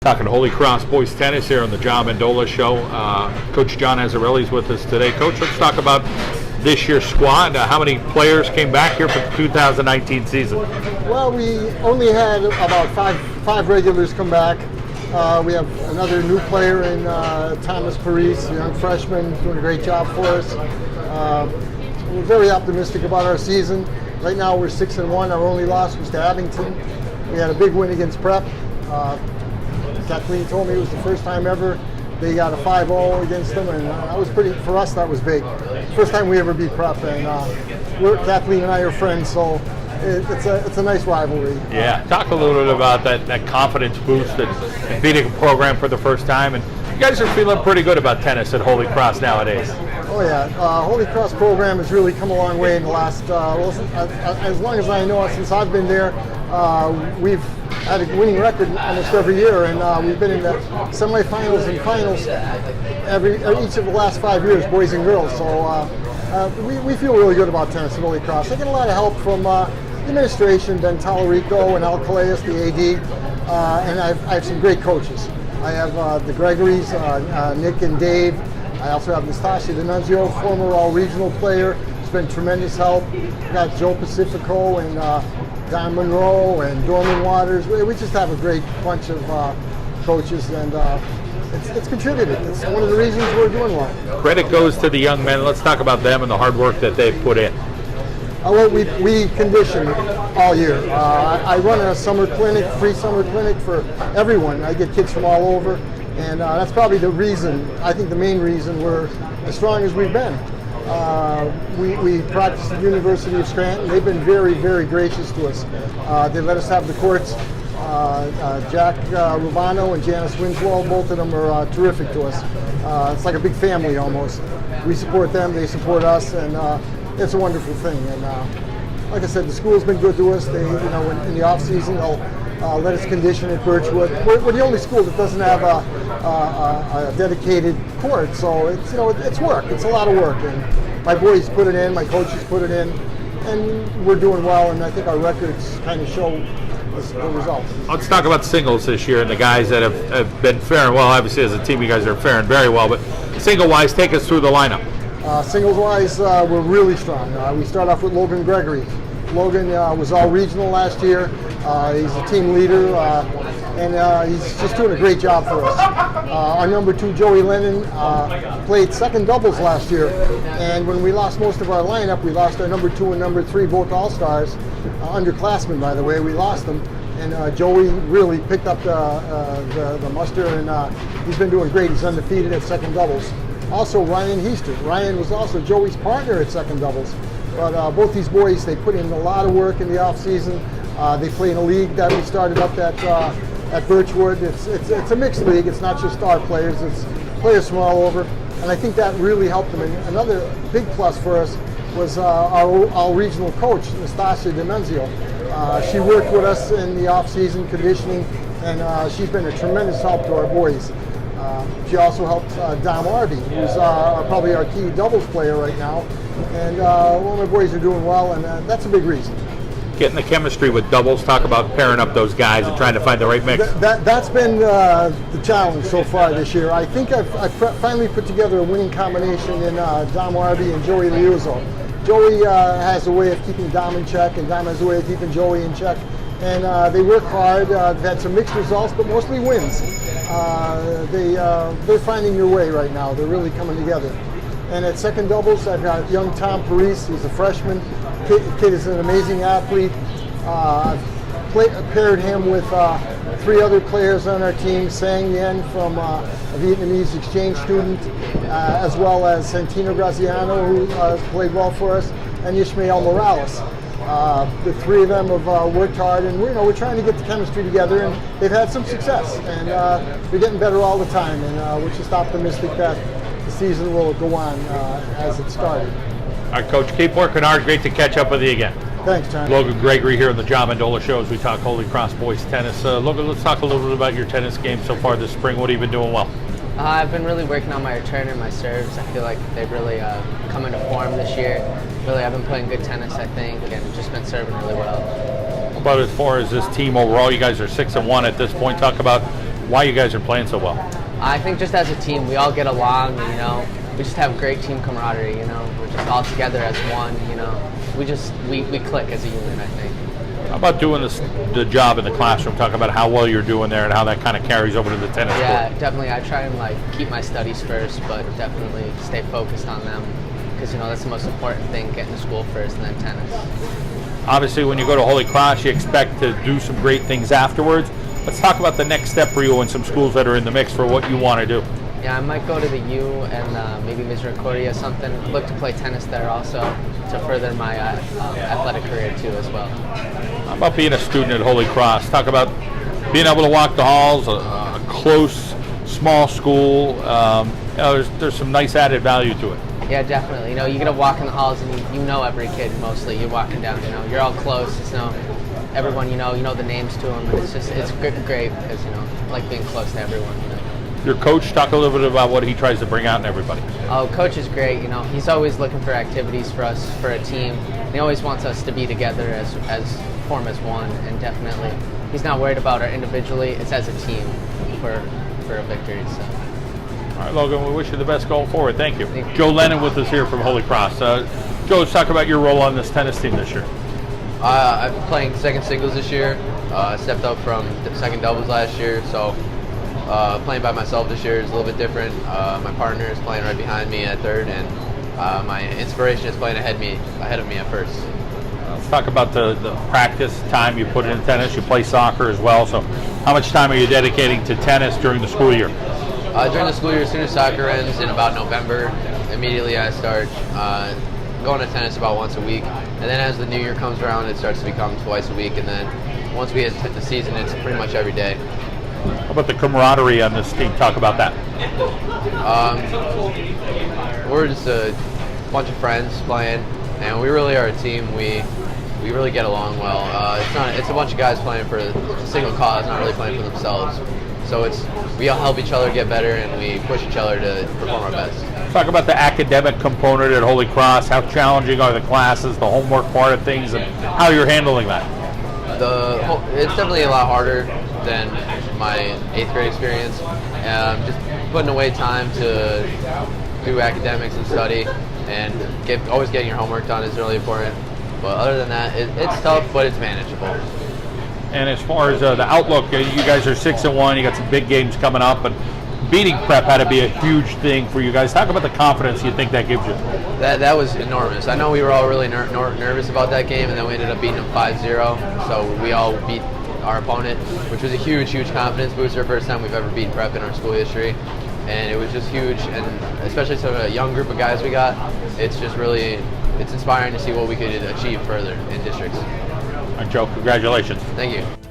Talking Holy Cross boys tennis here on the Mendola show. Coach John Azzarelli is with us today. Coach, let's talk about this year's squad. How many players came back here for the 2019 season? Well, we only had about five regulars come back. We have another new player in Thomas Paris, a young freshman, doing a great job for us. We're very optimistic about our season. Right now we're 6-1. Our only loss was to Abington. We had a big win against Prep. Kathleen told me it was the first time ever they got a 5-0 against them, and that was pretty, for us that was big. First time we ever beat Prep, and Kathleen and I are friends, so it's a nice rivalry. Yeah, talk a little bit about that confidence boost and beating a program for the first time, and you guys are feeling pretty good about tennis at Holy Cross nowadays. Oh yeah, Holy Cross program has really come a long way in the last, as long as I know, since I've been there. We've had a winning record almost every year, and we've been in the semifinals and finals each of the last 5 years, boys and girls. So we feel really good about tennis at Holy Cross. I get a lot of help from the administration, Ben Tallarico and Al Calais, the AD, and I have some great coaches. I have the Gregorys, Nick and Dave. I also have Nastasia D'Annunzio, former all-regional player. It's been tremendous help. We've got Joe Pacifico and Don Monroe and Dorman Waters. We just have a great bunch of coaches, and it's contributed. It's one of the reasons we're doing well. Credit goes to the young men. Let's talk about them and the hard work that they've put in. Well, we condition all year. I run a summer clinic, free summer clinic for everyone. I get kids from all over, and that's probably the reason, I think the main reason we're as strong as we've been. We practice at the University of Scranton. They've been very, very gracious to us. They let us have the courts. Jack Rubano and Janice Winslow, both of them are terrific to us. It's like a big family almost. We support them, they support us, and it's a wonderful thing. And like I said, the school's been good to us. They, in the off season, they'll let us condition at Birchwood. We're the only school that doesn't have a dedicated court, so it's work. It's a lot of work, and my boys put it in, my coaches put it in, and we're doing well. And I think our records kind of show the results. Let's talk about singles this year and the guys that have been faring well. Obviously, as a team, you guys are faring very well. But single-wise, take us through the lineup. Singles-wise, we're really strong. We start off with Logan Gregory. Logan was all regional last year. He's a team leader, and he's just doing a great job for us. Our number 2, Joey Lennon, played second doubles last year, and when we lost most of our lineup, we lost our number 2 and number 3, both all-stars, underclassmen, by the way. We lost them, and Joey really picked up the muster, and he's been doing great. He's undefeated at second doubles. Also, Ryan Heaster. Ryan was also Joey's partner at second doubles. But both these boys, they put in a lot of work in the off season. They play in a league that we started up at Birchwood. It's a mixed league. It's not just our players. It's players from all over, and I think that really helped them. And another big plus for us was our regional coach, Nastasia D'Annunzio. She worked with us in the off season conditioning, and she's been a tremendous help to our boys. She also helped Dom Arby, who's probably our key doubles player right now. And all my boys are doing well, and that's a big reason. Getting the chemistry with doubles, talk about pairing up those guys and trying to find the right mix. That's been the challenge so far this year. I think I've finally put together a winning combination in Dom Arby and Joey Liuzzo. Joey has a way of keeping Dom in check, and Dom has a way of keeping Joey in check. And they work hard. They've had some mixed results, but mostly wins. They're finding their way right now. They're really coming together. And at second doubles, I've got young Tom Paris. He's a freshman. Kid is an amazing athlete. I've paired him with 3 other players on our team, Sang Yen from a Vietnamese exchange student, as well as Santino Graziano, who has played well for us, and Ishmael Morales. The 3 of them have worked hard, and we're trying to get the chemistry together, and they've had some success, and they're getting better all the time, and we're just optimistic that the season will go on as it started. All right, Coach, keep working hard. Great to catch up with you again. Thanks, John. Logan Gregory here on the Mendola show as we talk Holy Cross boys tennis. Logan, let's talk a little bit about your tennis game so far this spring. What have you been doing well? I've been really working on my return and my serves. I feel like they've really come into form this year. Really, I've been playing good tennis, I think, and just been serving really well. How about as far as this team overall? You guys are 6-1 at this point. Talk about why you guys are playing so well. I think just as a team, we all get along, you know. We just have great team camaraderie, you know. We're just all together as one, you know. We click as a unit, I think. How about doing the job in the classroom? Talk about how well you're doing there and how that kind of carries over to the tennis Yeah, court. definitely. I try and like keep my studies first, but definitely stay focused on them because you know that's the most important thing. Getting to school first, and then tennis. Obviously, when you go to Holy Cross, you expect to do some great things afterwards. Let's talk about the next step for you and some schools that are in the mix for what you want to do. Yeah, I might go to the U and maybe Misericordia or something. I'd look to play tennis there also to further my athletic career too as well. How about being a student at Holy Cross? Talk about being able to walk the halls, a close, small school. You know, there's some nice added value to it. Yeah, definitely. You know, you get to walk in the halls and you know every kid mostly. You're walking down, you know, you're all close. It's, you know, everyone you know the names to them. And it's great because, you know, I like being close to everyone. You know. Your coach, talk a little bit about what he tries to bring out in everybody. Oh, coach is great. You know, he's always looking for activities for us, for a team. He always wants us to be together as form as one, and definitely he's not worried about our individually. It's as a team for a victory. So. All right, Logan, we wish you the best going forward. Thank you. Thank you. Joe Lennon with us here from Holy Cross. Joe, let's talk about your role on this tennis team this year. I've been playing second singles this year. I stepped up from second doubles last year, so playing by myself this year is a little bit different. My partner is playing right behind me at third, and my inspiration is playing ahead of me at first. Let's talk about the practice time you put in tennis. You play soccer as well, so how much time are you dedicating to tennis during the school year? During the school year, as soon as soccer ends in about November, immediately I start going to tennis about once a week. And then as the new year comes around, it starts to become twice a week. And then once we hit the season, it's pretty much every day. How about the camaraderie on this team? Talk about that. We're just a bunch of friends playing, and we really are a team. We really get along well. It's a bunch of guys playing for a single cause, not really playing for themselves. So we all help each other get better, and we push each other to perform our best. Talk about the academic component at Holy Cross. How challenging are the classes, the homework part of things, and how you're handling that? It's definitely a lot harder than my 8th grade experience. Just putting away time to do academics and study, and always getting your homework done is really important. But other than that, it's tough, but it's manageable. And as far as the outlook, you guys are 6-1. You got some big games coming up, and beating Prep had to be a huge thing for you guys. Talk about the confidence you think that gives you. That was enormous. I know we were all really nervous about that game, and then we ended up beating them 5-0. So we all beat our opponent, which was a huge confidence booster. First time we've ever beaten Prep in our school history, and it was just huge. And especially to a young group of guys we got, it's inspiring to see what we could achieve further in districts. All right, Joe, congratulations. Thank you.